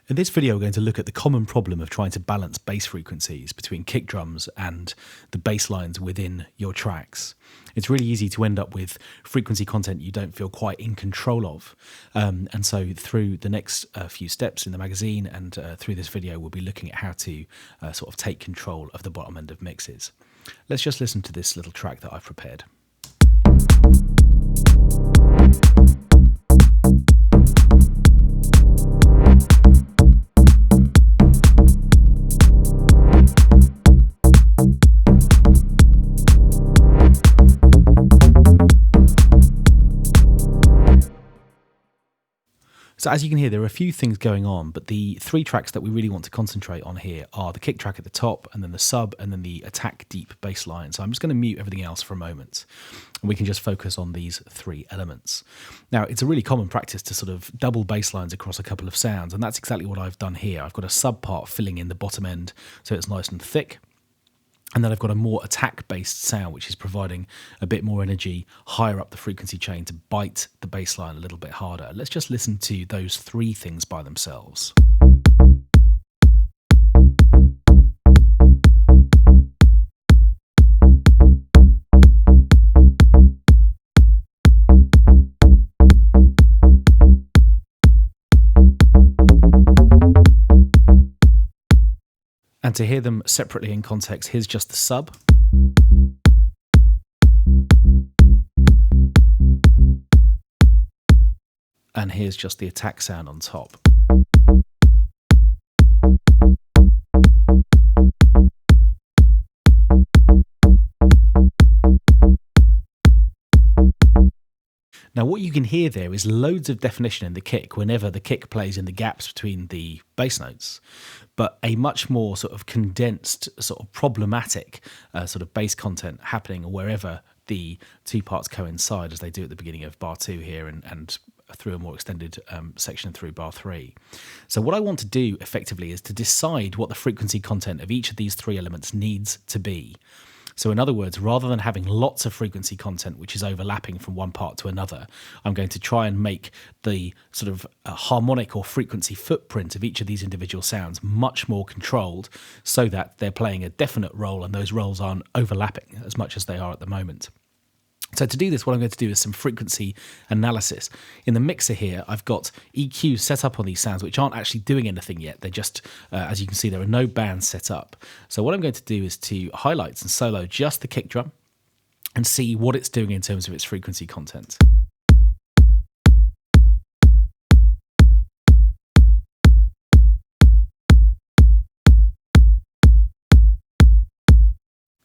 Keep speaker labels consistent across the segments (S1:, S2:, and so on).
S1: In this video, we're going to look at the common problem of trying to balance bass frequencies between kick drums and the bass lines within your tracks. It's really easy to end up with frequency content you don't feel quite in control of. And so through the next few steps in the magazine and through this video, we'll be looking at how to sort of take control of the bottom end of mixes. Let's just listen to this little track that I've prepared. So as you can hear, there are a few things going on, but the three tracks that we really want to concentrate on here are the kick track at the top, and then the sub, and then the attack deep bass line. So I'm just going to mute everything else for a moment, and we can just focus on these three elements. Now, it's a really common practice to sort of double bass lines across a couple of sounds, and that's exactly what I've done here. I've got a sub part filling in the bottom end so it's nice and thick. And then I've got a more attack-based sound, which is providing a bit more energy higher up the frequency chain to bite the bass line a little bit harder. Let's just listen to those three things by themselves. And to hear them separately in context, here's just the sub. And here's just the attack sound on top. Now, what you can hear there is loads of definition in the kick whenever the kick plays in the gaps between the bass notes, but a much more sort of condensed, sort of problematic sort of bass content happening wherever the two parts coincide, as they do at the beginning of bar 2 here and through a more extended section through bar 3. So what I want to do effectively is to decide what the frequency content of each of these three elements needs to be. So in other words, rather than having lots of frequency content which is overlapping from one part to another, I'm going to try and make the sort of harmonic or frequency footprint of each of these individual sounds much more controlled so that they're playing a definite role and those roles aren't overlapping as much as they are at the moment. So to do this, what I'm going to do is some frequency analysis. In the mixer here, I've got EQs set up on these sounds, which aren't actually doing anything yet. They're just, as you can see, there are no bands set up. So what I'm going to do is to highlight and solo just the kick drum and see what it's doing in terms of its frequency content.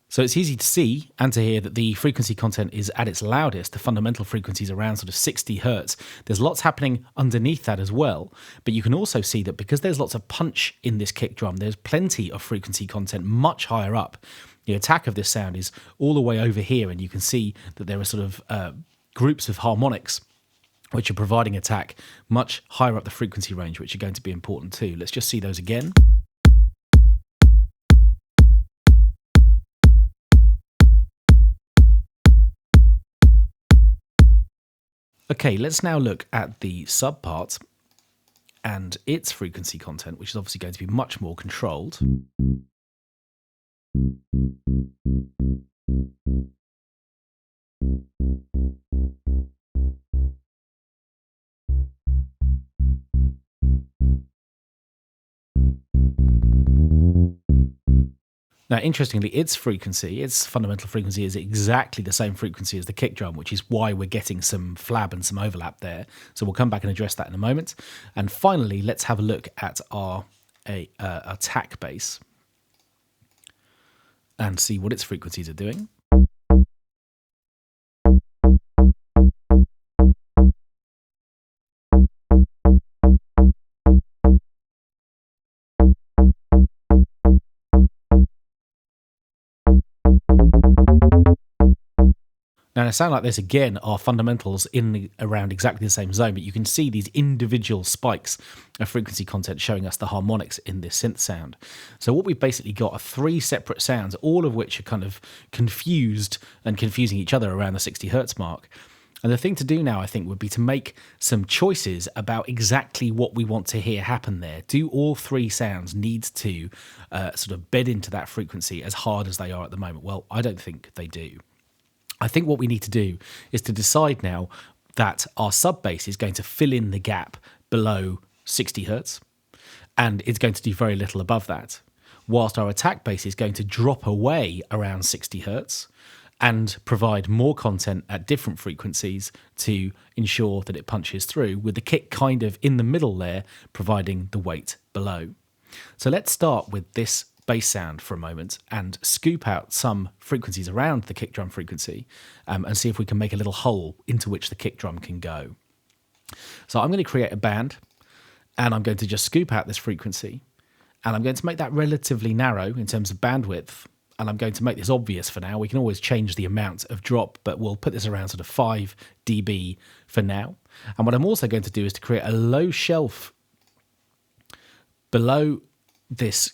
S1: So it's easy to see and to hear that the frequency content is at its loudest. The fundamental frequency is around sort of 60 hertz. There's lots happening underneath that as well. But you can also see that because there's lots of punch in this kick drum, there's plenty of frequency content much higher up. The attack of this sound is all the way over here, and you can see that there are sort of groups of harmonics which are providing attack much higher up the frequency range, which are going to be important too. Let's just see those again. Okay, let's now look at the sub part and its frequency content, which is obviously going to be much more controlled. Now, interestingly, its fundamental frequency is exactly the same frequency as the kick drum, which is why we're getting some flab and some overlap there. So we'll come back and address that in a moment. And finally, let's have a look at our attack bass and see what its frequencies are doing. Now, in a sound like this, again, are fundamentals around exactly the same zone, but you can see these individual spikes of frequency content showing us the harmonics in this synth sound. So what we've basically got are three separate sounds, all of which are kind of confused and confusing each other around the 60 hertz mark. And the thing to do now, I think, would be to make some choices about exactly what we want to hear happen there. Do all three sounds need to sort of bed into that frequency as hard as they are at the moment? Well, I don't think they do. I think what we need to do is to decide now that our sub bass is going to fill in the gap below 60 hertz, and it's going to do very little above that, whilst our attack bass is going to drop away around 60 hertz and provide more content at different frequencies to ensure that it punches through, with the kick kind of in the middle there, providing the weight below. So let's start with this bass sound for a moment and scoop out some frequencies around the kick drum frequency and see if we can make a little hole into which the kick drum can go. So I'm going to create a band, and I'm going to just scoop out this frequency, and I'm going to make that relatively narrow in terms of bandwidth, and I'm going to make this obvious for now. We can always change the amount of drop, but we'll put this around sort of 5 dB for now. And what I'm also going to do is to create a low shelf below this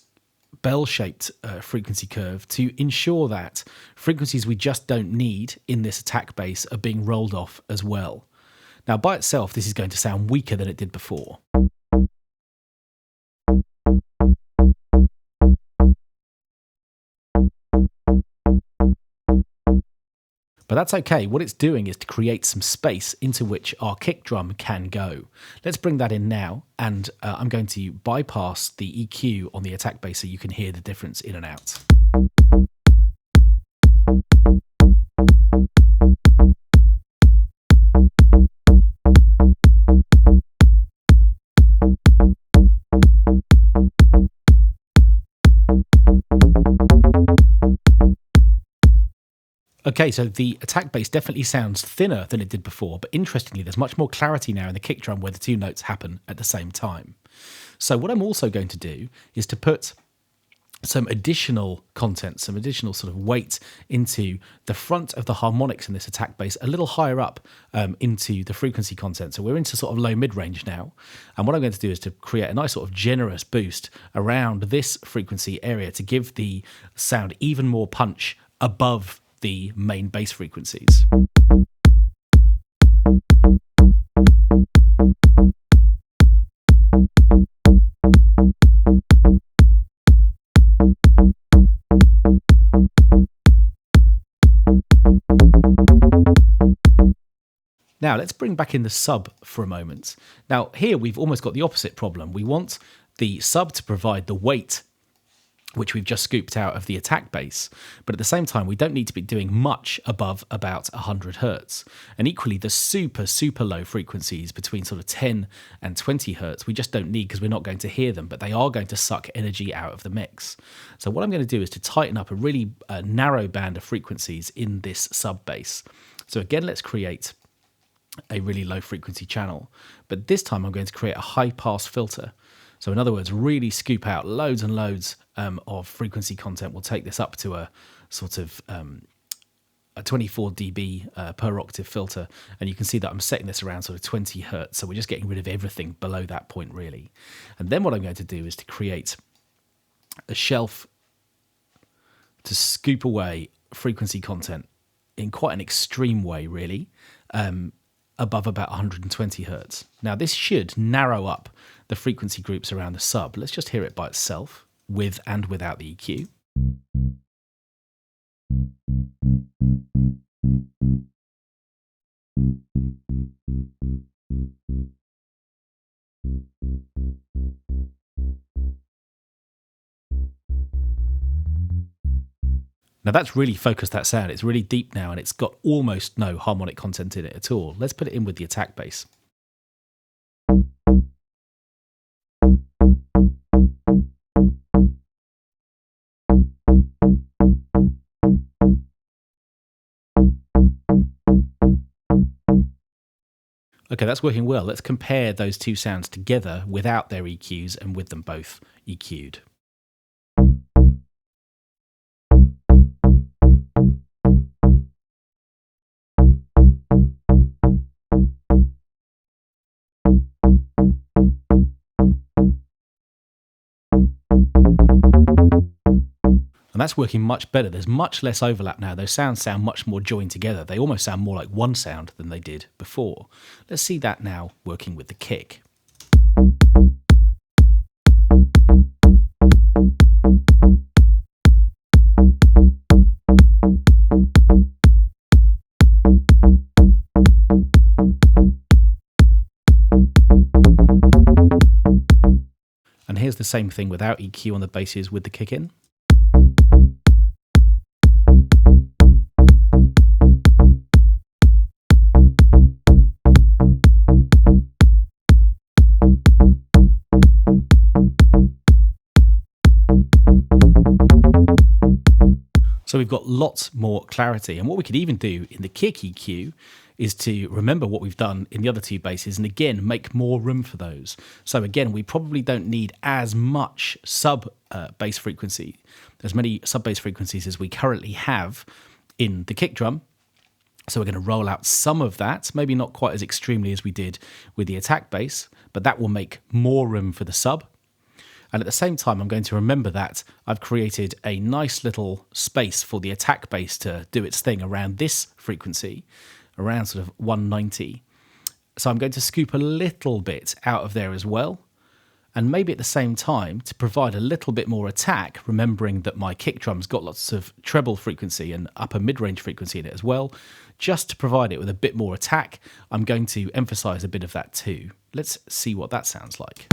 S1: bell-shaped frequency curve to ensure that frequencies we just don't need in this attack bass are being rolled off as well. Now, by itself, this is going to sound weaker than it did before. But that's okay. What it's doing is to create some space into which our kick drum can go. Let's bring that in now, and I'm going to bypass the EQ on the attack bass so you can hear the difference in and out. Okay, so the attack bass definitely sounds thinner than it did before, but interestingly, there's much more clarity now in the kick drum where the two notes happen at the same time. So what I'm also going to do is to put some additional content, some additional sort of weight into the front of the harmonics in this attack bass, a little higher up into the frequency content. So we're into sort of low mid-range now. And what I'm going to do is to create a nice sort of generous boost around this frequency area to give the sound even more punch above the main bass frequencies. Now let's bring back in the sub for a moment. Now here we've almost got the opposite problem. We want the sub to provide the weight which we've just scooped out of the attack bass, but at the same time we don't need to be doing much above about 100 hertz. And equally the super low frequencies between sort of 10 and 20 hertz we just don't need because we're not going to hear them, but they are going to suck energy out of the mix. So what I'm going to do is to tighten up a really narrow band of frequencies in this sub bass. So again, let's create a really low frequency channel, but this time I'm going to create a high pass filter. So in other words, really scoop out loads and loads of frequency content. We'll take this up to a sort of a 24 dB per octave filter. And you can see that I'm setting this around sort of 20 hertz. So we're just getting rid of everything below that point, really. And then what I'm going to do is to create a shelf to scoop away frequency content in quite an extreme way, really, above about 120 hertz. Now, this should narrow up the frequency groups around the sub. Let's just hear it by itself, with and without the EQ. Now that's really focused that sound. It's really deep now, and it's got almost no harmonic content in it at all. Let's put it in with the attack bass. Okay, that's working well. Let's compare those two sounds together without their EQs and with them both EQ'd. And that's working much better. There's much less overlap now. Those sounds sound much more joined together. They almost sound more like one sound than they did before. Let's see that now working with the kick. And here's the same thing without EQ on the basses with the kick in. So we've got lots more clarity. And what we could even do in the kick EQ is to remember what we've done in the other two basses and again make more room for those. So again, we probably don't need as much sub bass frequency, as many sub bass frequencies as we currently have in the kick drum. So we're going to roll out some of that, maybe not quite as extremely as we did with the attack bass, but that will make more room for the sub. And at the same time, I'm going to remember that I've created a nice little space for the attack bass to do its thing around this frequency, around sort of 190. So I'm going to scoop a little bit out of there as well. And maybe at the same time, to provide a little bit more attack, remembering that my kick drum's got lots of treble frequency and upper mid-range frequency in it as well, just to provide it with a bit more attack, I'm going to emphasize a bit of that too. Let's see what that sounds like.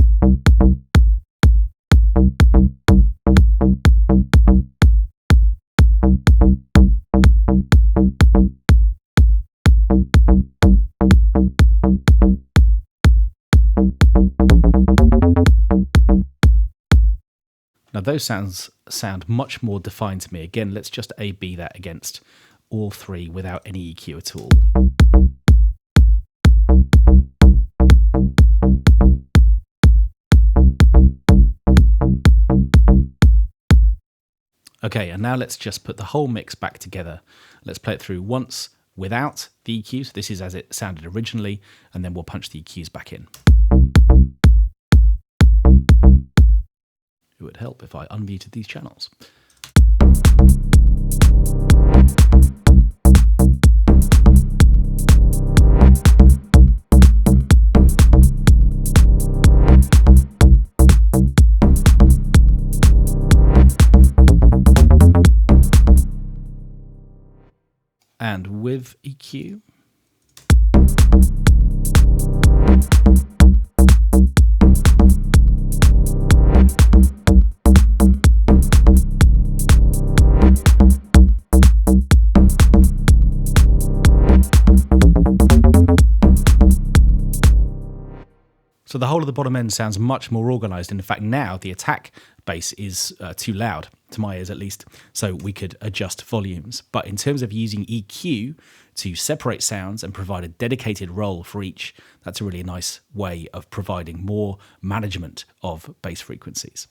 S1: Now those sounds sound much more defined to me. Again, let's just A-B that against all three without any EQ at all. Okay, and now let's just put the whole mix back together. Let's play it through once without the EQs. This is as it sounded originally, and then we'll punch the EQs back in. It would help if I unmuted these channels. And with EQ. So the whole of the bottom end sounds much more organised. In fact, now the attack bass is too loud, to my ears at least, so we could adjust volumes. But in terms of using EQ to separate sounds and provide a dedicated role for each, that's a really nice way of providing more management of bass frequencies.